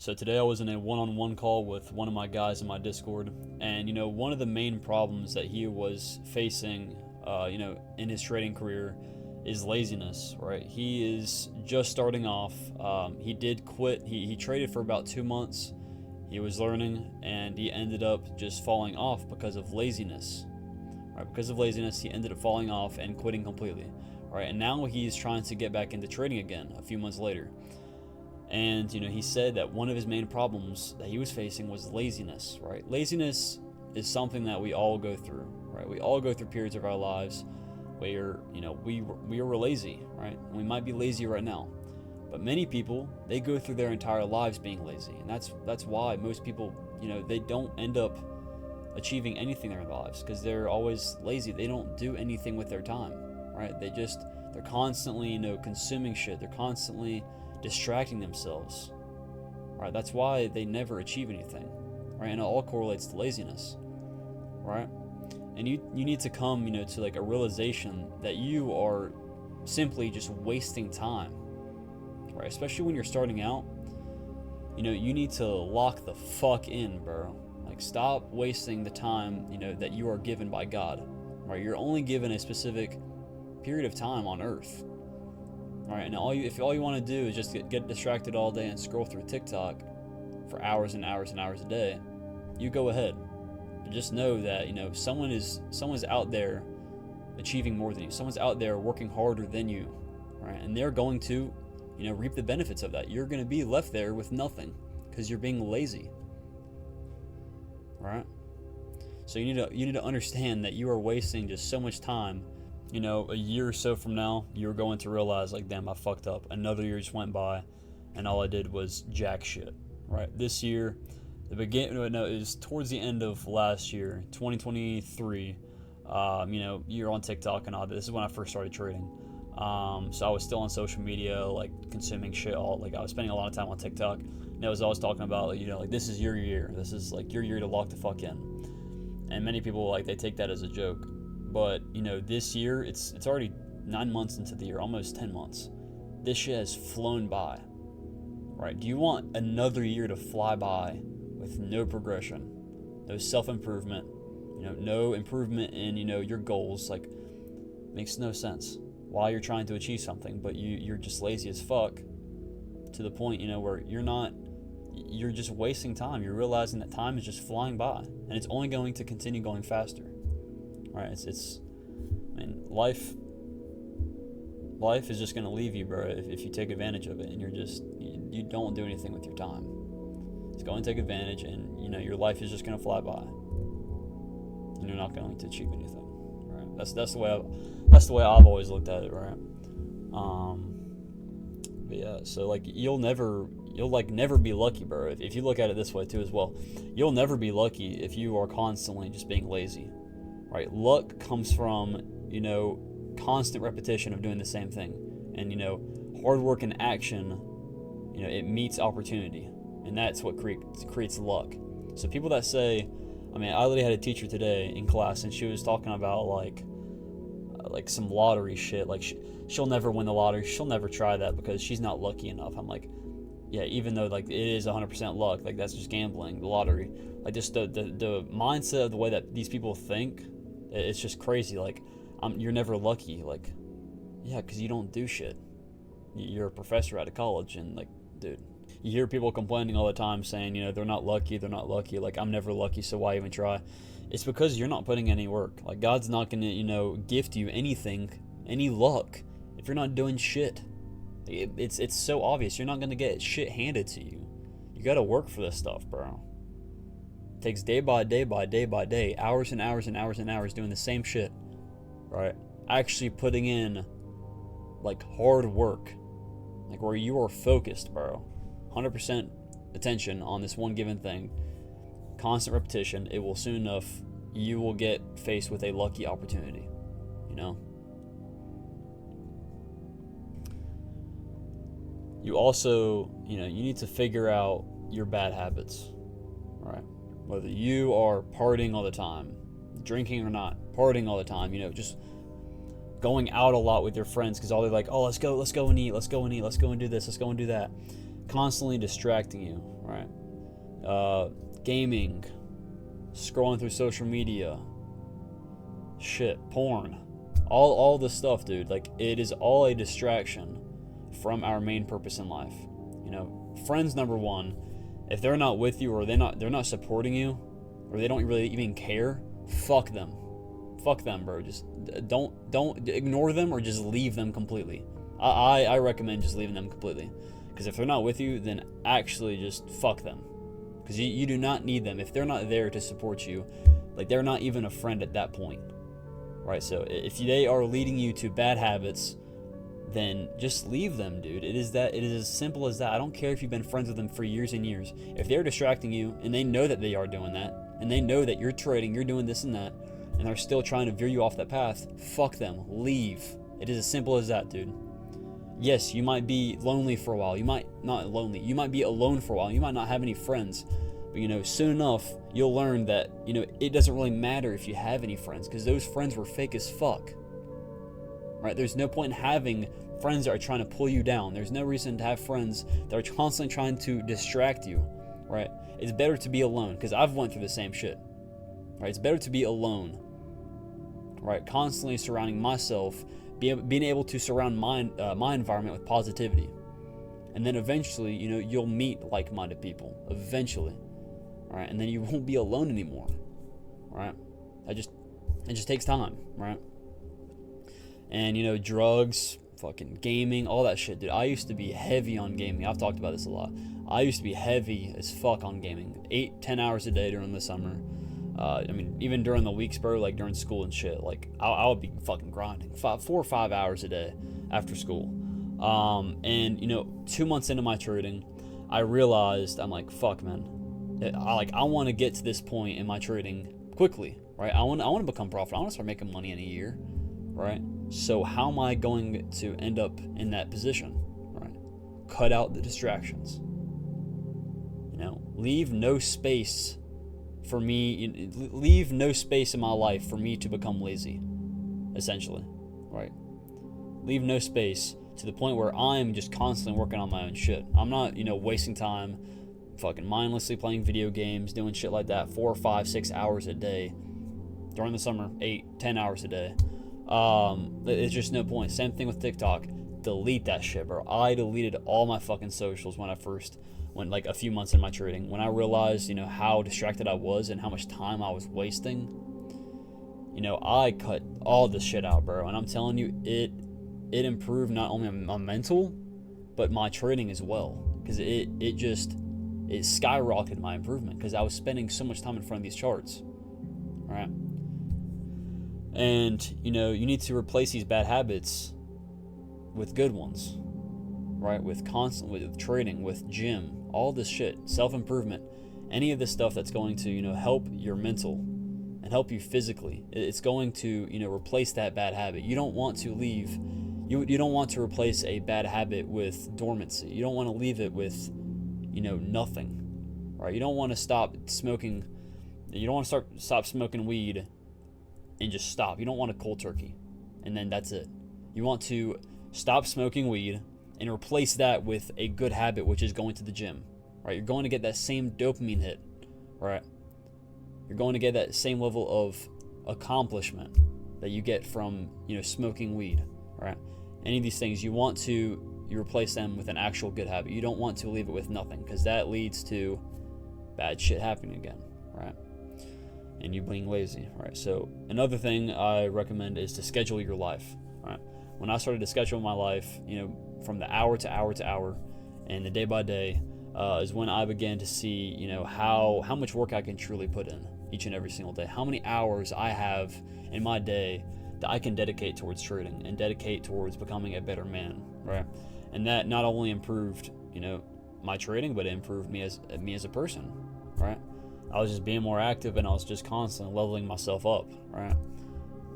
So today I was in a one-on-one call with one of my guys in my Discord, and one of the main problems that he was facing, in his trading career, is laziness. Right? He is just starting off. He did quit. He traded for about 2 months. He was learning, and he ended up just falling off because of laziness. Right? Because of laziness, he ended up falling off and quitting completely. Right? And now he's trying to get back into trading again a few months later. And he said that one of his main problems that he was facing was laziness. Right? Laziness is something that we all go through. Right? We all go through periods of our lives where we were lazy. Right? We might be lazy right now, but many people, they go through their entire lives being lazy, and that's why most people they don't end up achieving anything in their lives, because they're always lazy. They don't do anything with their time. Right? They're constantly consuming shit. They're constantly distracting themselves. Right? That's why they never achieve anything. Right? And it all correlates to laziness. Right? And you need to come to like a realization that you are simply just wasting time. Right? Especially when you're starting out, you need to lock the fuck in, bro. Like, stop wasting the time that you are given by God. Right? You're only given a specific period of time on earth. All right, and if all you want to do is just get distracted all day and scroll through TikTok for hours and hours and hours a day, you go ahead. But just know that someone's out there achieving more than you. Someone's out there working harder than you, right? And they're going to, reap the benefits of that. You're going to be left there with nothing because you're being lazy, right? So you need to understand that you are wasting just so much time. A year or so from now, you're going to realize, like, damn, I fucked up. Another year just went by, and all I did was jack shit. Right? This year, it was towards the end of last year, 2023. You're on TikTok and all that. This is when I first started trading. So I was still on social media, like, consuming shit. I was spending a lot of time on TikTok. And I was always talking about, like, this is your year. This is like your year to lock the fuck in. And many people, like, they take that as a joke. But, this year, it's already 9 months into the year, almost 10 months. This shit has flown by, right? Do you want another year to fly by with no progression, no self-improvement, no improvement in, your goals? Like, makes no sense. While you're trying to achieve something, but you're just lazy as fuck to the point, where you're just wasting time. You're realizing that time is just flying by, and it's only going to continue going faster. Right, life is just gonna leave you, bro, if you take advantage of it, and you don't do anything with your time. It's going to take advantage, and your life is just gonna fly by, and you're not going to achieve anything. Right? That's the way I've always looked at it. Right. But yeah, so like you'll never be lucky, bro. If you look at it this way too as well, you'll never be lucky if you are constantly just being lazy. Right? Luck comes from, constant repetition of doing the same thing. And, hard work and action, it meets opportunity. And that's what creates luck. So people that say, I literally had a teacher today in class, and she was talking about, like some lottery shit. Like, she'll never win the lottery. She'll never try that because she's not lucky enough. I'm like, yeah, even though, like, it is 100% luck, like, that's just gambling, the lottery. Like, just the mindset of the way that these people think, it's just crazy. Like, you're never lucky. Like, yeah, because you don't do shit. You're a professor out of college, and, like, dude, you hear people complaining all the time saying, they're not lucky. Like, I'm never lucky, so why even try? It's because you're not putting any work. Like, God's not going to, gift you anything, any luck, if you're not doing shit. It's so obvious. You're not going to get shit handed to you. You got to work for this stuff, bro. Takes day by day, hours and hours and hours and hours doing the same shit, right? Actually putting in, like, hard work, like, where you are focused, bro. 100% attention on this one given thing. Constant repetition. It will soon enough, you will get faced with a lucky opportunity, You also, you need to figure out your bad habits, right? Whether you are partying all the time, drinking or not, partying all the time, just going out a lot with your friends because all they're like, oh, let's go and eat, let's go and do this, let's go and do that. constantly distracting you, right? Gaming, scrolling through social media, shit, porn, all this stuff, dude. Like, it is all a distraction from our main purpose in life. You know, friends, number one, if they're not with you, or they're not supporting you, or they don't really even care, fuck them. Fuck them, bro. Just don't ignore them, or just leave them completely. I recommend just leaving them completely, because if they're not with you, then actually just fuck them, because you do not need them. If they're not there to support you, like, they're not even a friend at that point, right? So if they are leading you to bad habits, then just leave them, dude. It is as simple as that. I don't care if you've been friends with them for years and years. If they're distracting you, and they know that they are doing that, and they know that you're trading, you're doing this and that, and they're still trying to veer you off that path, fuck them. Leave. It is as simple as that, dude. Yes, you might be lonely for a while. You might not lonely. You might be alone for a while. You might not have any friends. But, you know, soon enough, you'll learn that, you know, it doesn't really matter if you have any friends, because those friends were fake as fuck. Right? There's no point in having friends that are trying to pull you down. There's no reason to have friends that are constantly trying to distract you, right? It's better to be alone, because I've went through the same shit, right? It's better to be alone, right? Constantly surrounding myself, being able to surround my environment with positivity. And then eventually, you know, you'll meet like-minded people, eventually, right? And then you won't be alone anymore, right? It just takes time, right? And, you know, drugs, fucking gaming, all that shit, dude. I used to be heavy on gaming. I've talked about this a lot. I used to be heavy as fuck on gaming, 8-10 hours a day during the summer. I mean, even during the weeks, bro, like during school and shit, like I would be fucking grinding 4 or 5 hours a day after school. And, you know, 2 months into my trading, I realized, I'm like, fuck, man. I want to get to this point in my trading quickly, right? I want to become profitable. I want to start making money in a year, right? So how am I going to end up in that position, right? Cut out the distractions. You know, leave no space for me, leave no space in my life for me to become lazy, essentially, right? Leave no space to the point where I'm just constantly working on my own shit. I'm not, you know, wasting time fucking mindlessly playing video games, doing shit like that 4, 5, 6 hours a day. During the summer, 8-10 hours a day. It's just no point. Same thing with TikTok. Delete that shit, bro. I deleted all my fucking socials when I first went, like, a few months in my trading. When I realized, you know, how distracted I was and how much time I was wasting, you know, I cut all this shit out, bro. And I'm telling you, it improved not only my mental, but my trading as well. Because it skyrocketed my improvement, because I was spending so much time in front of these charts, right? And, you know, you need to replace these bad habits with good ones, right? With trading, with gym, all this shit, self-improvement, any of this stuff that's going to, you know, help your mental and help you physically. It's going to, you know, replace that bad habit. You don't want to leave, you don't want to replace a bad habit with dormancy. You don't want to leave it with, you know, nothing, right? You don't want to stop smoking, you don't want to stop smoking weed and just stop. You don't want a cold turkey and then that's it. You want to stop smoking weed and replace that with a good habit, which is going to the gym, right? You're going to get that same dopamine hit, right? You're going to get that same level of accomplishment that you get from, you know, smoking weed, right? Any of these things, you replace them with an actual good habit. You don't want to leave it with nothing, because that leads to bad shit happening again, right? And you being lazy, right? So another thing I recommend is to schedule your life, right? When I started to schedule my life, you know, from the hour to hour to hour and the day by day, is when I began to see, you know, how much work I can truly put in each and every single day. How many hours I have in my day that I can dedicate towards trading and dedicate towards becoming a better man, right? And that not only improved, you know, my trading, but it improved me as a person, right? I was just being more active, and I was just constantly leveling myself up, right?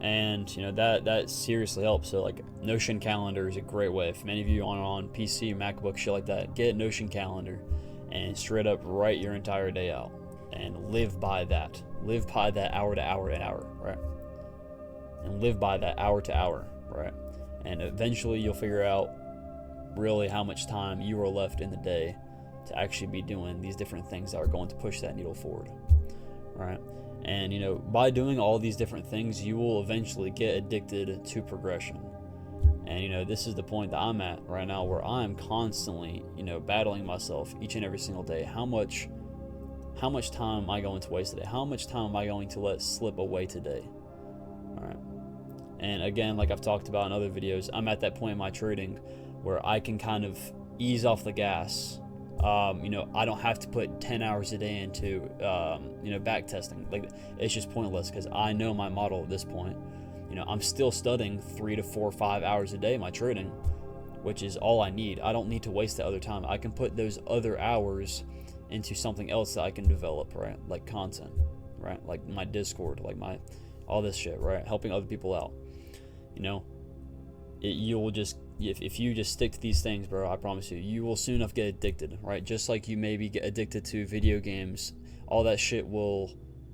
And, you know, that seriously helps. So, like, Notion calendar is a great way. If many of you are on PC, MacBook, shit like that, get Notion calendar and straight up write your entire day out and live by that. Live by that hour to hour and hour, right? And live by that hour to hour, right? And eventually you'll figure out really how much time you are left in the day to actually be doing these different things that are going to push that needle forward, right? And by doing all these different things, you will eventually get addicted to progression. And this is the point that I'm at right now, where I'm constantly battling myself each and every single day. How much time am I going to waste today? How much time am I going to let slip away today? All right. And again, like I've talked about in other videos, I'm at that point in my trading where I can kind of ease off the gas. I don't have to put 10 hours a day into back testing. Like, it's just pointless, because I know my model at this point. I'm still studying 3 to 4 or 5 hours a day in my trading, which is all I need. I don't need to waste that other time. I can put those other hours into something else that I can develop, right? Like content, right? Like my Discord, like all this shit, right? Helping other people out. You'll just, if you just stick to these things, bro, I promise you will soon enough get addicted, right? Just like you maybe get addicted to video games, all that shit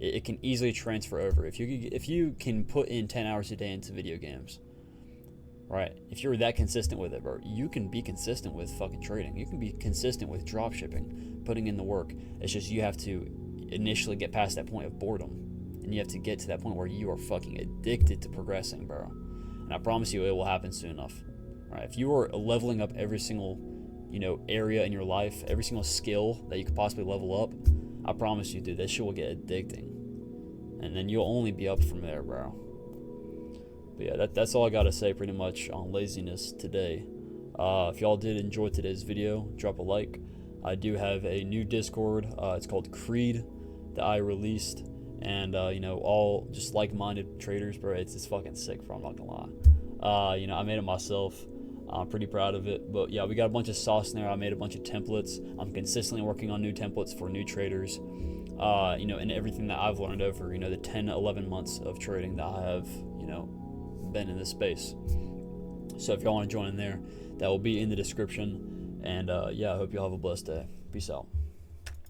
it can easily transfer over. If you can put in 10 hours a day into video games, right? If you're that consistent with it, bro, you can be consistent with fucking trading. You can be consistent with drop shipping, putting in the work. It's just you have to initially get past that point of boredom, and you have to get to that point where you are fucking addicted to progressing, bro. And I promise you it will happen soon enough, right? If you are leveling up every single area in your life, every single skill that you could possibly level up, I promise you, dude, that shit will get addicting, and then you'll only be up from there, bro. But yeah, that's all I gotta say pretty much on laziness today. If y'all did enjoy today's video, drop a like. I do have a new Discord. It's called Creed that I released, and all just like-minded traders, bro. It's fucking sick, bro. I'm not gonna lie. I made it myself. I'm pretty proud of it. But yeah, we got a bunch of sauce in there. I made a bunch of templates. I'm consistently working on new templates for new traders. And everything that I've learned over the 10, 11 months of trading that I have been in this space. So if y'all want to join in there, that will be in the description. And I hope y'all have a blessed day. Peace out.